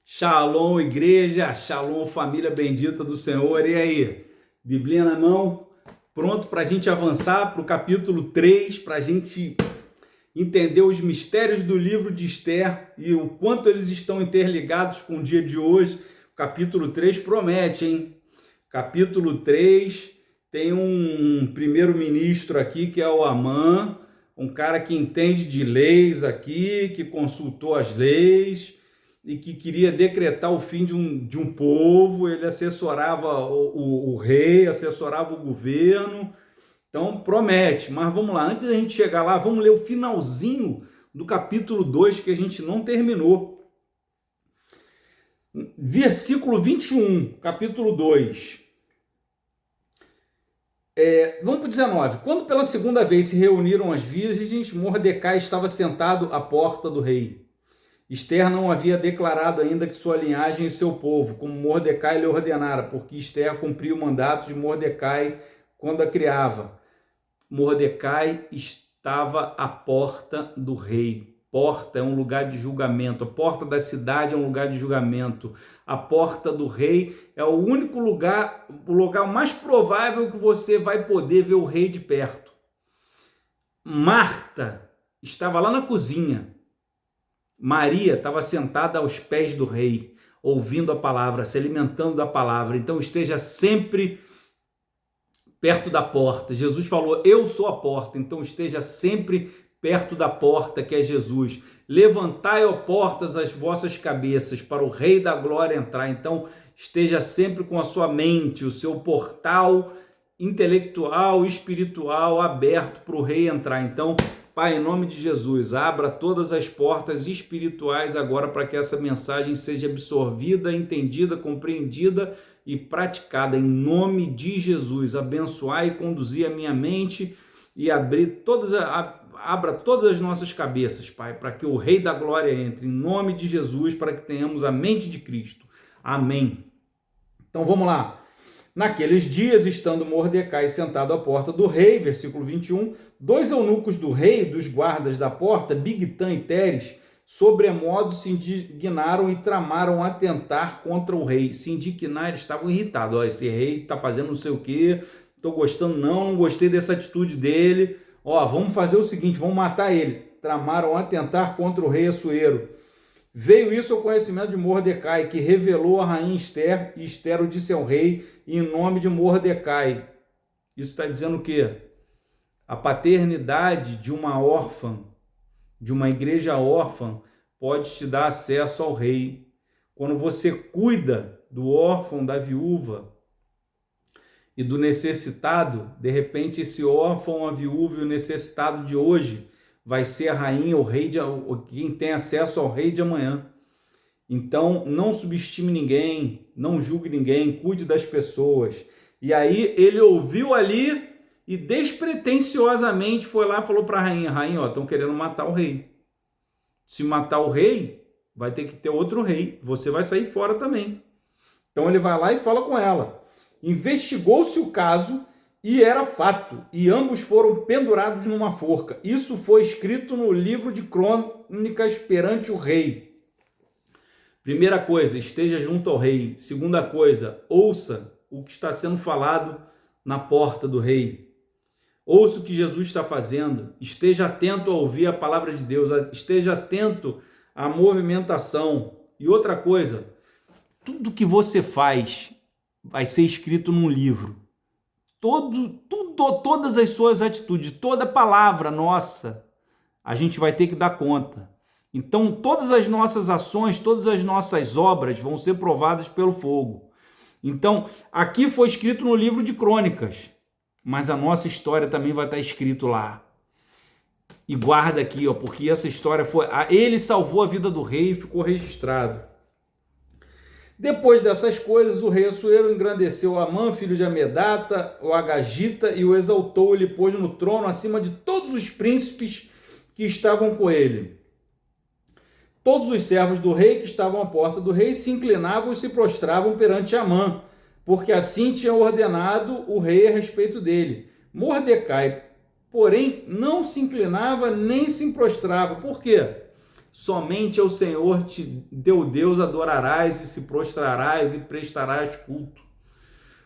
Shalom, igreja, shalom, família bendita do Senhor. E aí, Bíblia na mão, pronto para a gente avançar para o capítulo 3, para a gente entender os mistérios do livro de Esther e o quanto eles estão interligados com o dia de hoje. O capítulo 3 promete, hein? Capítulo 3 tem um primeiro-ministro aqui que é o Amã, um cara que entende de leis aqui, que consultou as leis e que queria decretar o fim de um povo. Ele assessorava o rei, assessorava o governo. Então promete, mas vamos lá, antes da gente chegar lá, vamos ler o finalzinho do capítulo 2 que a gente não terminou. Versículo 21, capítulo 2. Vamos para o 19. Quando pela segunda vez se reuniram as virgens, Mordecai estava sentado à porta do rei. Esther não havia declarado ainda que sua linhagem e seu povo, como Mordecai lhe ordenara, porque Esther cumpriu o mandato de Mordecai quando a criava. Mordecai estava à porta do rei. Porta é um lugar de julgamento. A porta da cidade é um lugar de julgamento. A porta do rei é o único lugar, o lugar mais provável que você vai poder ver o rei de perto. Marta estava lá na cozinha. Maria estava sentada aos pés do rei, ouvindo a palavra, se alimentando da palavra. Então esteja sempre perto da porta. Jesus falou, eu sou a porta, então esteja sempre perto da porta, que é Jesus. Levantai, ó portas, as vossas cabeças, para o Rei da Glória entrar. Então esteja sempre com a sua mente, o seu portal intelectual, espiritual aberto para o Rei entrar. Então, Pai, em nome de Jesus, abra todas as portas espirituais agora para que essa mensagem seja absorvida, entendida, compreendida e praticada em nome de Jesus. Abençoar e conduzir a minha mente e abra todas as nossas cabeças, Pai, para que o Rei da Glória entre em nome de Jesus, para que tenhamos a mente de Cristo. Amém. Então vamos lá. Naqueles dias, estando Mordecai sentado à porta do rei, versículo 21, dois eunucos do rei, dos guardas da porta, Bigtan e Teres, sobremodo se indignaram e tramaram atentar contra o rei. Se indignar, eles estavam irritados. Esse rei está fazendo não sei o quê, estou gostando não gostei dessa atitude dele. Vamos fazer o seguinte, vamos matar ele. Tramaram atentar contra o rei Assuero. Veio isso ao conhecimento de Mordecai, que revelou a rainha Esther, e Esther o disse ao rei, em nome de Mordecai. Isso está dizendo o quê? A paternidade de uma órfã, de uma igreja órfã, pode te dar acesso ao rei. Quando você cuida do órfão, da viúva e do necessitado, de repente esse órfão, a viúva e o necessitado de hoje vai ser a rainha, o rei, quem tem acesso ao rei de amanhã. Então, não subestime ninguém, não julgue ninguém, cuide das pessoas. E aí, ele ouviu ali e despretensiosamente foi lá e falou para a rainha, estão querendo matar o rei. Se matar o rei, vai ter que ter outro rei, você vai sair fora também. Então, ele vai lá e fala com ela. Investigou-se o caso e era fato, e ambos foram pendurados numa forca. Isso foi escrito no livro de crônicas perante o rei. Primeira coisa, esteja junto ao rei. Segunda coisa, ouça o que está sendo falado na porta do rei. Ouça o que Jesus está fazendo. Esteja atento a ouvir a palavra de Deus. Esteja atento à movimentação. E outra coisa, tudo que você faz vai ser escrito num livro. Todas as suas atitudes, toda palavra nossa, a gente vai ter que dar conta. Então, todas as nossas ações, todas as nossas obras vão ser provadas pelo fogo. Então, aqui foi escrito no livro de crônicas, mas a nossa história também vai estar escrito lá. E guarda aqui, porque essa história foi... Ele salvou a vida do rei e ficou registrado. Depois dessas coisas, o rei Assuero engrandeceu Amã, filho de Amedata, o Agagita, e o exaltou, e lhe pôs no trono acima de todos os príncipes que estavam com ele. Todos os servos do rei que estavam à porta do rei se inclinavam e se prostravam perante Amã, porque assim tinha ordenado o rei a respeito dele. Mordecai, porém, não se inclinava nem se prostrava. Por quê? somente ao Senhor teu Deus adorarás e se prostrarás e prestarás culto.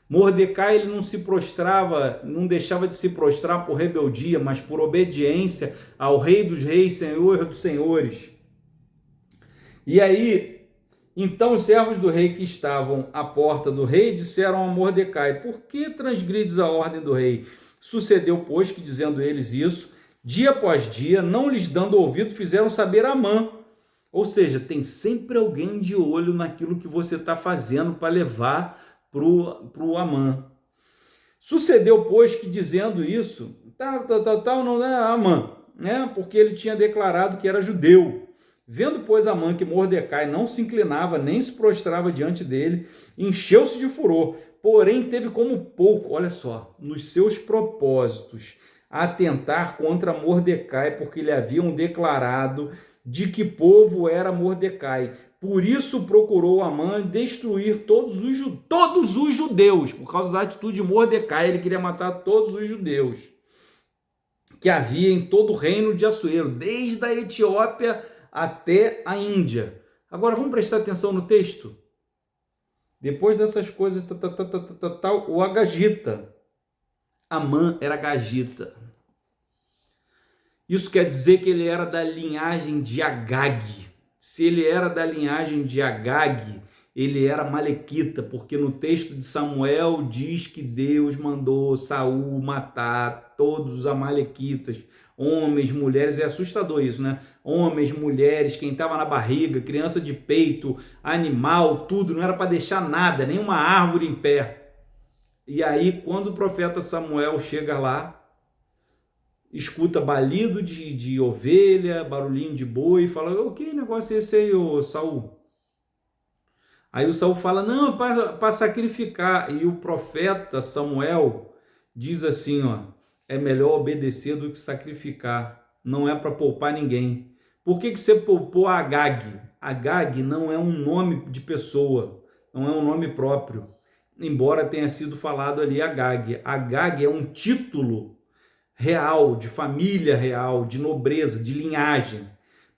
Mordecai ele não se prostrava, não deixava de se prostrar por rebeldia, mas por obediência ao Rei dos Reis, Senhor dos Senhores. E aí, então os servos do rei que estavam à porta do rei disseram a Mordecai: por que transgrides a ordem do rei? Sucedeu, pois, que dizendo eles isso, dia após dia, não lhes dando ouvido, fizeram saber a Amã. Ou seja, tem sempre alguém de olho naquilo que você está fazendo para levar para o Amã. Sucedeu, pois, que dizendo isso, não é Amã, né? Porque ele tinha declarado que era judeu. Vendo, pois, Amã que Mordecai não se inclinava, nem se prostrava diante dele, encheu-se de furor, porém teve como pouco, olha só, nos seus propósitos, atentar contra Mordecai, porque lhe haviam declarado de que povo era Mordecai. Por isso procurou Amã destruir todos os judeus, por causa da atitude de Mordecai, ele queria matar todos os judeus que havia em todo o reino de Assuero, desde a Etiópia até a Índia. Agora vamos prestar atenção no texto? Depois dessas coisas, o Agagita. Amã era Agagita. Isso quer dizer que ele era da linhagem de Agag. Se ele era da linhagem de Agag, ele era malequita, porque no texto de Samuel diz que Deus mandou Saul matar todos os amalequitas, homens, mulheres, é assustador isso, né? Homens, mulheres, quem estava na barriga, criança de peito, animal, tudo, não era para deixar nada, nenhuma árvore em pé. E aí, quando o profeta Samuel chega lá, escuta balido de ovelha, barulhinho de boi, e fala: o que negócio é esse aí, ô Saul? Aí o Saul fala: não, para sacrificar. E o profeta Samuel diz assim, ó: é melhor obedecer do que sacrificar, não é para poupar ninguém. Por que você poupou a Agag? Agag não é um nome de pessoa, não é um nome próprio, embora tenha sido falado ali Agag. Agag é um título real, de família real, de nobreza, de linhagem.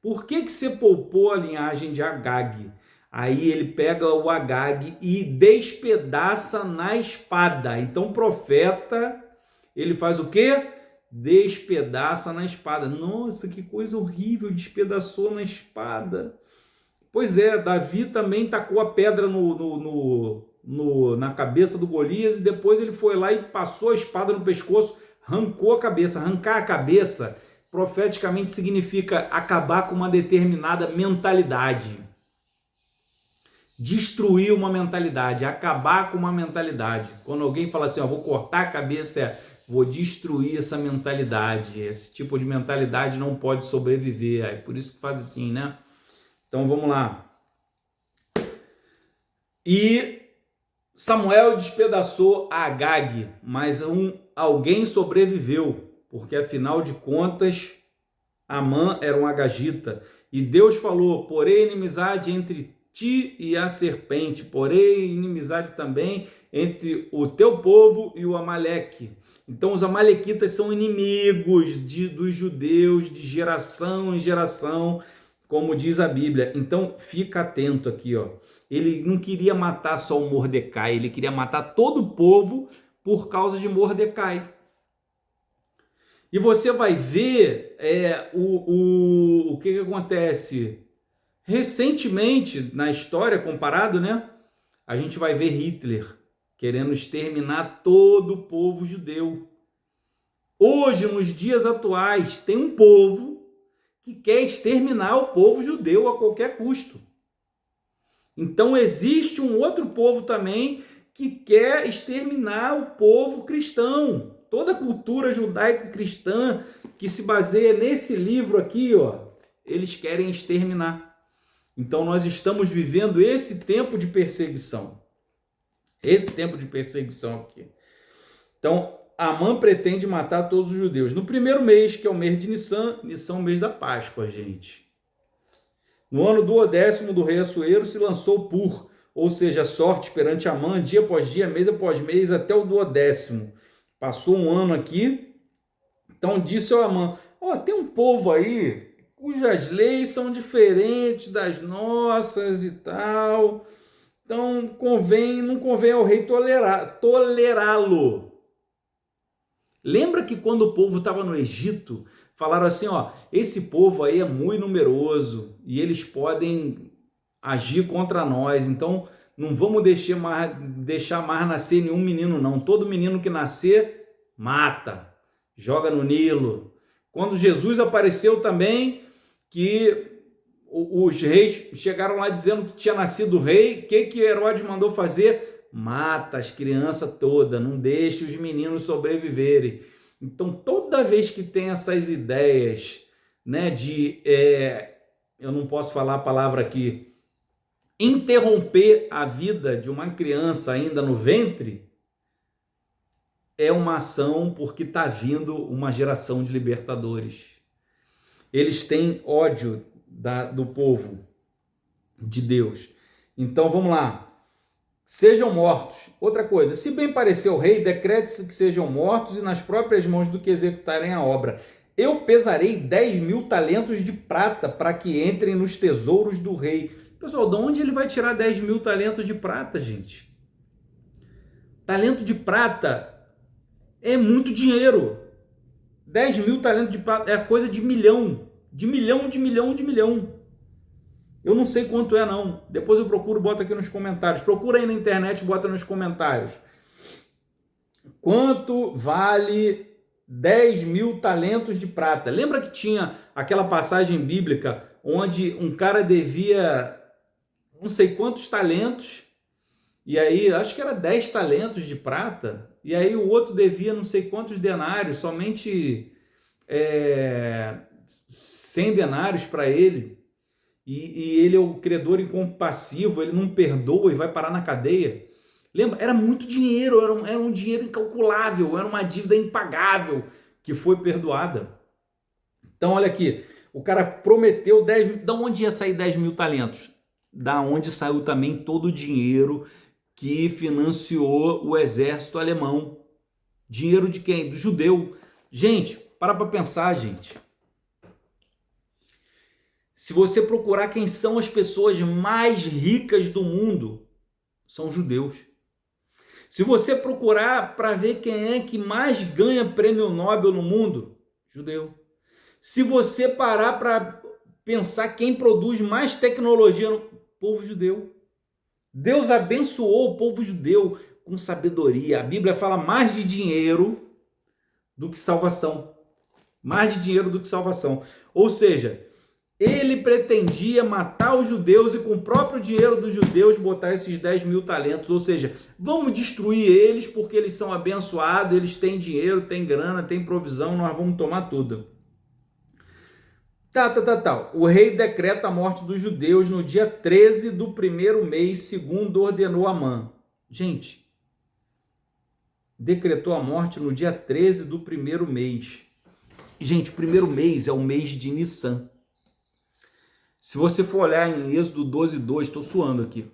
Por que você poupou a linhagem de Agag? Aí ele pega o Agag e despedaça na espada. Então o profeta, ele faz o quê? Despedaça na espada. Nossa, que coisa horrível, despedaçou na espada. Pois é, Davi também tacou a pedra na cabeça do Golias e depois ele foi lá e passou a espada no pescoço, arrancou a cabeça. Arrancar a cabeça, profeticamente, significa acabar com uma determinada mentalidade. Destruir uma mentalidade, acabar com uma mentalidade. Quando alguém fala assim, ó, vou cortar a cabeça, vou destruir essa mentalidade. Esse tipo de mentalidade não pode sobreviver. É por isso que faz assim, né? Então vamos lá. E Samuel despedaçou a Agag, mas alguém sobreviveu, porque afinal de contas, Amã era um agagita. E Deus falou: porém inimizade entre ti e a serpente, porém inimizade também entre o teu povo e o Amaleque. Então os amalequitas são inimigos dos judeus de geração em geração, como diz a Bíblia. Então fica atento aqui, ó. Ele não queria matar só o Mordecai, ele queria matar todo o povo por causa de Mordecai. E você vai ver o que acontece. Recentemente, na história, comparado, né? A gente vai ver Hitler querendo exterminar todo o povo judeu. Hoje, nos dias atuais, tem um povo que quer exterminar o povo judeu a qualquer custo. Então, existe um outro povo também que quer exterminar o povo cristão. Toda a cultura judaico-cristã que se baseia nesse livro aqui, ó, eles querem exterminar. Então, nós estamos vivendo esse tempo de perseguição. Esse tempo de perseguição aqui. Então, Amã pretende matar todos os judeus. No primeiro mês, que é o mês de Nissan, Nissan é o mês da Páscoa, gente. No ano 12º do rei Assuero se lançou Pur, ou seja, sorte perante Amã, dia após dia, mês após mês, até o 12º. Passou um ano aqui. Então disse ao Amã: ó, tem um povo aí, cujas leis são diferentes das nossas e tal. Então, não convém ao rei tolerá-lo. Lembra que quando o povo estava no Egito, falaram assim, ó, esse povo aí é muito numeroso e eles podem agir contra nós, então não vamos deixar mais nascer nenhum menino não, todo menino que nascer, mata, joga no Nilo. Quando Jesus apareceu também, que os reis chegaram lá dizendo que tinha nascido rei, o que Herodes mandou fazer? Mata as crianças todas, não deixe os meninos sobreviverem. Então, toda vez que tem essas ideias, né, eu não posso falar a palavra aqui, interromper a vida de uma criança ainda no ventre, é uma ação porque está vindo uma geração de libertadores. Eles têm ódio do povo de Deus. Então, vamos lá. Sejam mortos. Outra coisa, se bem parecer o rei, decrete-se que sejam mortos e nas próprias mãos do que executarem a obra. Eu pesarei 10.000 talentos de prata para que entrem nos tesouros do rei. Pessoal, de onde ele vai tirar 10.000 talentos de prata, gente? Talento de prata é muito dinheiro. 10.000 talentos de prata é coisa de milhão. De milhão. Eu não sei quanto é, não. Depois eu procuro, bota aqui nos comentários. Procura aí na internet, bota nos comentários. Quanto vale 10.000 talentos de prata? Lembra que tinha aquela passagem bíblica onde um cara devia não sei quantos talentos, e aí acho que era 10 talentos de prata, e aí o outro devia não sei quantos denários, somente 100 denários para ele. E ele é o credor incompassivo, ele não perdoa e vai parar na cadeia. Lembra? Era muito dinheiro, era um dinheiro incalculável, era uma dívida impagável que foi perdoada. Então, olha aqui, o cara prometeu 10 mil. Da onde ia sair 10.000 talentos? Da onde saiu também todo o dinheiro que financiou o exército alemão. Dinheiro de quem? Do judeu. Gente, para pensar, gente. Se você procurar quem são as pessoas mais ricas do mundo, são judeus. Se você procurar para ver quem é que mais ganha prêmio Nobel no mundo, judeu. Se você parar para pensar quem produz mais tecnologia no povo judeu. Deus abençoou o povo judeu com sabedoria. A Bíblia fala mais de dinheiro do que salvação. Mais de dinheiro do que salvação. Ou seja, ele pretendia matar os judeus e com o próprio dinheiro dos judeus botar esses 10.000 talentos. Ou seja, vamos destruir eles porque eles são abençoados, eles têm dinheiro, têm grana, têm provisão, nós vamos tomar tudo. O rei decreta a morte dos judeus no dia 13 do primeiro mês, segundo ordenou Amã. Gente, decretou a morte no dia 13 do primeiro mês. Gente, o primeiro mês é o mês de Nissan. Se você for olhar em Êxodo 12:2, estou suando aqui.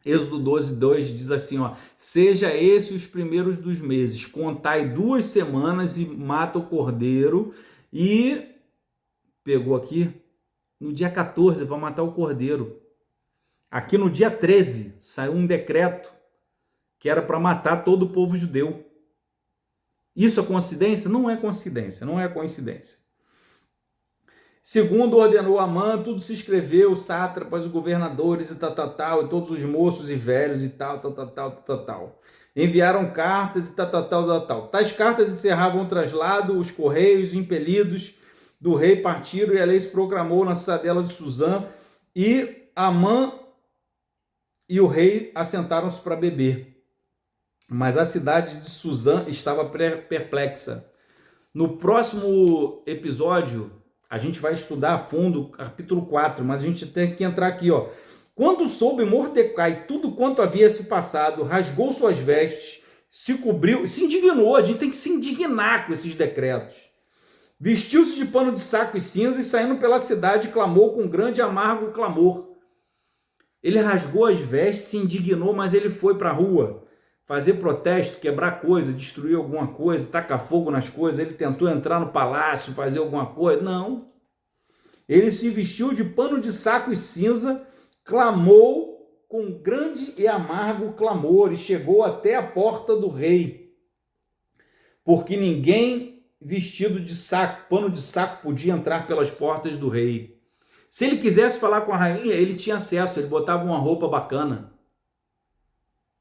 Êxodo 12:2 diz assim, ó: seja esse os primeiros dos meses, contai 2 semanas e mata o cordeiro. E pegou aqui no dia 14 para matar o cordeiro. Aqui no dia 13 saiu um decreto que era para matar todo o povo judeu. Isso é coincidência? Não é coincidência, não é coincidência. Segundo ordenou Amã, tudo se escreveu, os sátrapas, os governadores e e todos os moços e velhos e tal. Enviaram cartas e tal. Tais cartas encerravam o traslado, os correios impelidos do rei partiram e a lei se proclamou na cidadela de Suzã, e Amã e o rei assentaram-se para beber. Mas a cidade de Suzã estava perplexa. No próximo episódio, a gente vai estudar a fundo capítulo 4, mas a gente tem que entrar aqui, ó. Quando soube Mordecai tudo quanto havia se passado, rasgou suas vestes, se cobriu, se indignou. A gente tem que se indignar com esses decretos. Vestiu-se de pano de saco e cinza e saindo pela cidade clamou com grande e amargo clamor. Ele rasgou as vestes, se indignou, mas ele foi para a rua fazer protesto, quebrar coisa, destruir alguma coisa, tacar fogo nas coisas. Ele tentou entrar no palácio, fazer alguma coisa. Não. Ele se vestiu de pano de saco e cinza, clamou com grande e amargo clamor e chegou até a porta do rei, porque ninguém vestido de saco, pano de saco, podia entrar pelas portas do rei. Se ele quisesse falar com a rainha, ele tinha acesso, ele botava uma roupa bacana.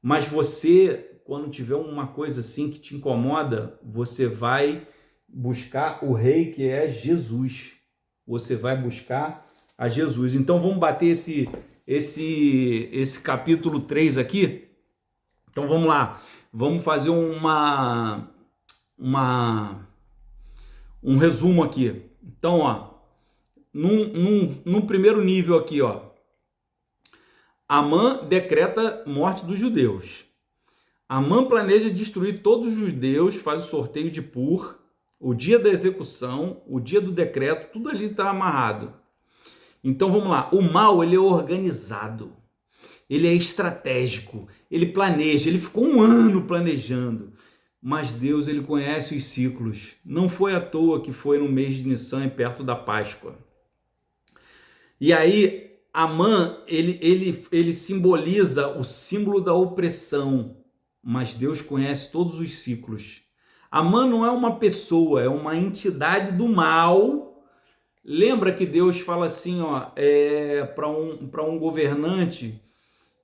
Mas você, quando tiver uma coisa assim que te incomoda, você vai buscar o rei, que é Jesus. Você vai buscar a Jesus. Então vamos bater esse capítulo 3 aqui. Então vamos lá. Vamos fazer um resumo aqui. Então, ó, num primeiro nível aqui, ó, Amã decreta morte dos judeus. Amã planeja destruir todos os judeus, faz o sorteio de Pur, o dia da execução, o dia do decreto, tudo ali está amarrado. Então vamos lá, o mal ele é organizado, ele é estratégico, ele planeja, ele ficou um ano planejando, mas Deus ele conhece os ciclos, não foi à toa que foi no mês de Nissan, perto da Páscoa. E aí Amã ele simboliza o símbolo da opressão, mas Deus conhece todos os ciclos. Amã não é uma pessoa, é uma entidade do mal. Lembra que Deus fala assim, ó, para um governante,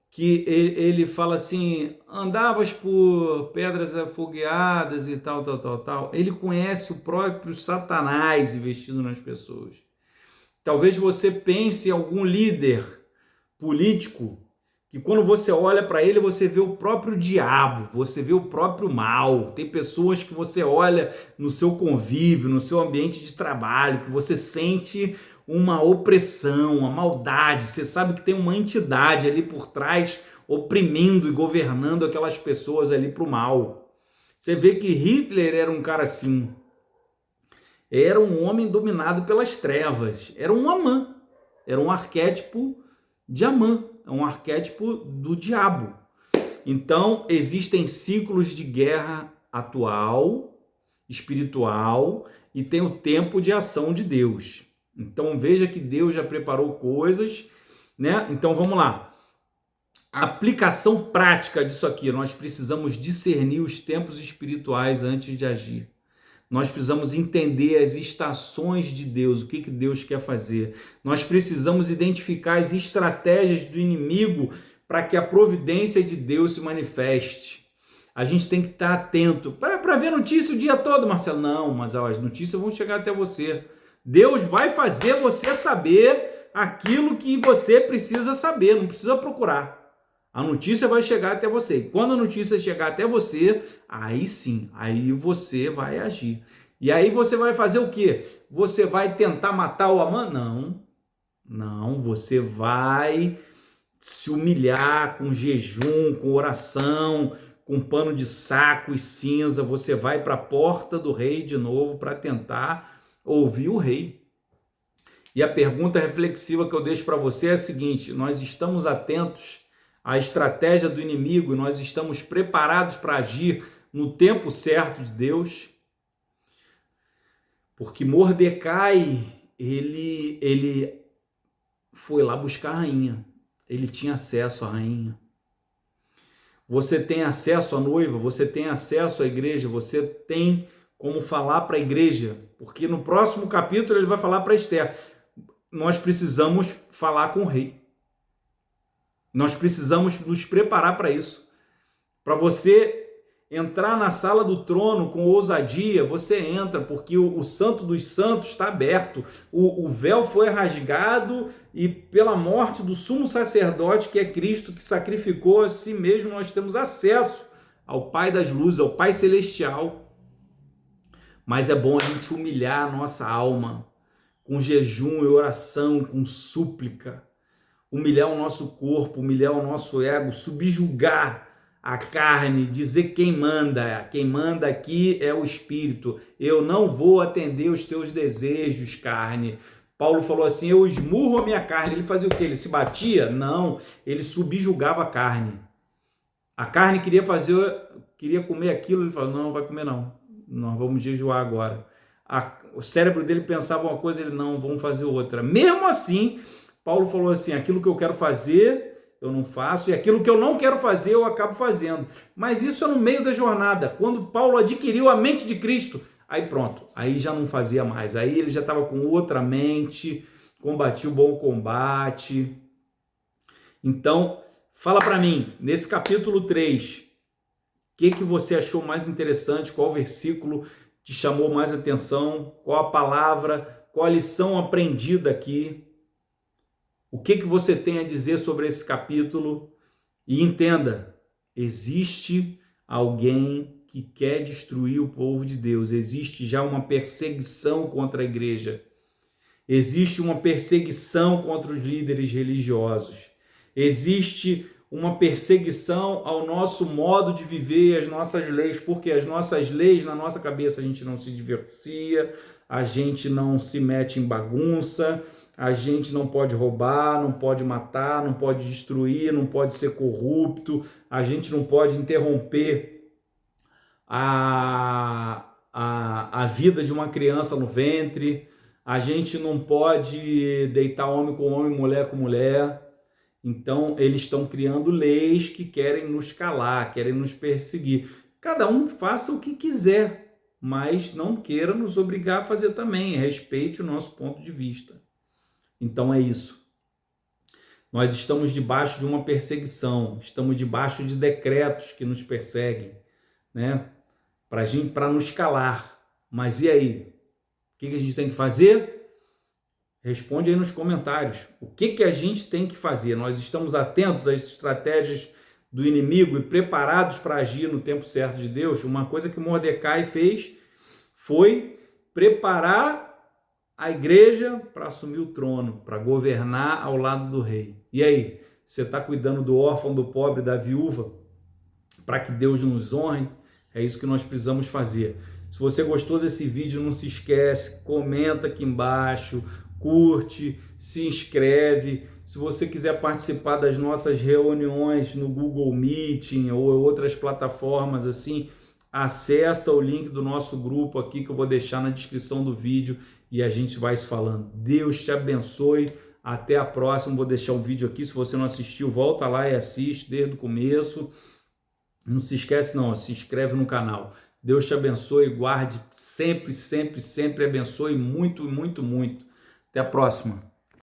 que ele fala assim, andavas por pedras afogueadas e tal. Ele conhece o próprio Satanás investido nas pessoas. Talvez você pense em algum líder político que quando você olha para ele, você vê o próprio diabo, você vê o próprio mal. Tem pessoas que você olha no seu convívio, no seu ambiente de trabalho, que você sente uma opressão, uma maldade. Você sabe que tem uma entidade ali por trás oprimindo e governando aquelas pessoas ali para o mal. Você vê que Hitler era um cara assim. Era um homem dominado pelas trevas. Era um Amã. Era um arquétipo de Amã. É um arquétipo do diabo. Então, existem ciclos de guerra atual, espiritual, e tem o tempo de ação de Deus. Então, veja que Deus já preparou coisas, né? Então, vamos lá. A aplicação prática disso aqui, nós precisamos discernir os tempos espirituais antes de agir. Nós precisamos entender as estações de Deus, o que Deus quer fazer. Nós precisamos identificar as estratégias do inimigo para que a providência de Deus se manifeste. A gente tem que estar atento. Para ver notícia o dia todo, Marcelo? Não, mas as notícias vão chegar até você. Deus vai fazer você saber aquilo que você precisa saber, não precisa procurar. A notícia vai chegar até você. E quando a notícia chegar até você, aí sim, aí você vai agir. E aí você vai fazer o quê? Você vai tentar matar o Amã? Não, você vai se humilhar com jejum, com oração, com pano de saco e cinza. Você vai para a porta do rei de novo para tentar ouvir o rei. E a pergunta reflexiva que eu deixo para você é a seguinte: nós estamos atentos à estratégia do inimigo, nós estamos preparados para agir no tempo certo de Deus? Porque Mordecai, ele foi lá buscar a rainha, ele tinha acesso à rainha. Você tem acesso à noiva, você tem acesso à igreja, você tem como falar para a igreja, porque no próximo capítulo ele vai falar para Esther. Nós precisamos falar com o rei. Nós precisamos nos preparar para isso. Para você entrar na sala do trono com ousadia, você entra, porque o Santo dos Santos está aberto. O véu foi rasgado e pela morte do sumo sacerdote, que é Cristo, que sacrificou a si mesmo, nós temos acesso ao Pai das Luzes, ao Pai Celestial. Mas é bom a gente humilhar a nossa alma com jejum e oração, com súplica. Humilhar o nosso corpo, humilhar o nosso ego, subjugar a carne, dizer quem manda aqui é o Espírito. Eu não vou atender os teus desejos, carne. Paulo falou assim, eu esmurro a minha carne. Ele fazia o quê? Ele se batia? Não, ele subjugava a carne. A carne queria comer aquilo, ele falou, não vai comer não, nós vamos jejuar agora. o cérebro dele pensava uma coisa, ele não, vamos fazer outra. Mesmo assim, Paulo falou assim, aquilo que eu quero fazer, eu não faço, e aquilo que eu não quero fazer, eu acabo fazendo. Mas isso é no meio da jornada, quando Paulo adquiriu a mente de Cristo, aí pronto, aí já não fazia mais, aí ele já estava com outra mente, combatia o bom combate. Então, fala para mim, nesse capítulo 3, o que você achou mais interessante, qual versículo te chamou mais atenção, qual a palavra, qual a lição aprendida aqui? O que você tem a dizer sobre esse capítulo? E entenda, existe alguém que quer destruir o povo de Deus. Existe já uma perseguição contra a igreja. Existe uma perseguição contra os líderes religiosos. Existe uma perseguição ao nosso modo de viver, às nossas leis, porque as nossas leis, na nossa cabeça, a gente não se divorcia, a gente não se mete em bagunça, a gente não pode roubar, não pode matar, não pode destruir, não pode ser corrupto, a gente não pode interromper a vida de uma criança no ventre, a gente não pode deitar homem com homem, mulher com mulher. Então, eles estão criando leis que querem nos calar, querem nos perseguir. Cada um faça o que quiser, mas não queira nos obrigar a fazer também. Respeite o nosso ponto de vista. Então é isso. Nós estamos debaixo de uma perseguição, estamos debaixo de decretos que nos perseguem, né? Para nos calar. Mas e aí? O que a gente tem que fazer? Responde aí nos comentários. O que a gente tem que fazer? Nós estamos atentos às estratégias do inimigo e preparados para agir no tempo certo de Deus? Uma coisa que Mordecai fez foi preparar a igreja para assumir o trono, para governar ao lado do rei. E aí, você está cuidando do órfão, do pobre, da viúva, para que Deus nos honre? É isso que nós precisamos fazer. Se você gostou desse vídeo, não se esquece, comenta aqui embaixo, curte, se inscreve. Se você quiser participar das nossas reuniões no Google Meeting ou outras plataformas assim, acessa o link do nosso grupo aqui que eu vou deixar na descrição do vídeo e a gente vai se falando. Deus te abençoe. Até a próxima. Vou deixar um vídeo aqui. Se você não assistiu, volta lá e assiste desde o começo. Não se esquece não, se inscreve no canal. Deus te abençoe, guarde sempre, sempre, sempre abençoe muito, muito, muito. Até a próxima.